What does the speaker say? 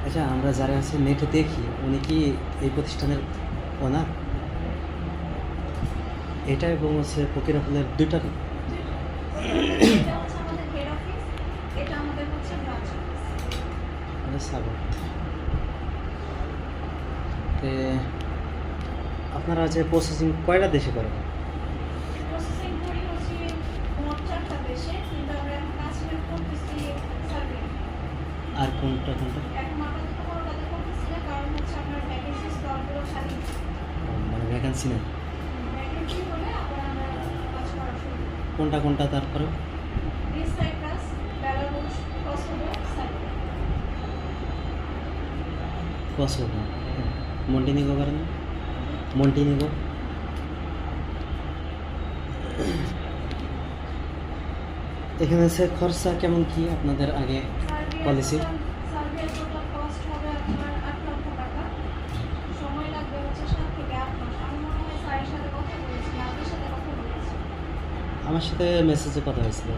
আচ্ছা, আমরা যারা আছে নেটে দেখি উনি কি এই প্রতিষ্ঠানের ওনার? এটা এবং হচ্ছে ফকিরাপুলের দুইটা আপনারা যে প্রসেসিং কয়টা দেশে করেন? আর কোনটা কোনটা মানে ভ্যাকেন্সি নেই? কোনটা কোনটা তারপরে? কসোভো, মন্টিনিগো করেন? মন্টিনিগো এখানে সে খরচা কেমন কি আপনাদের আগে পলিসি? আমার সাথে মেসেজে কথা হয়েছিল।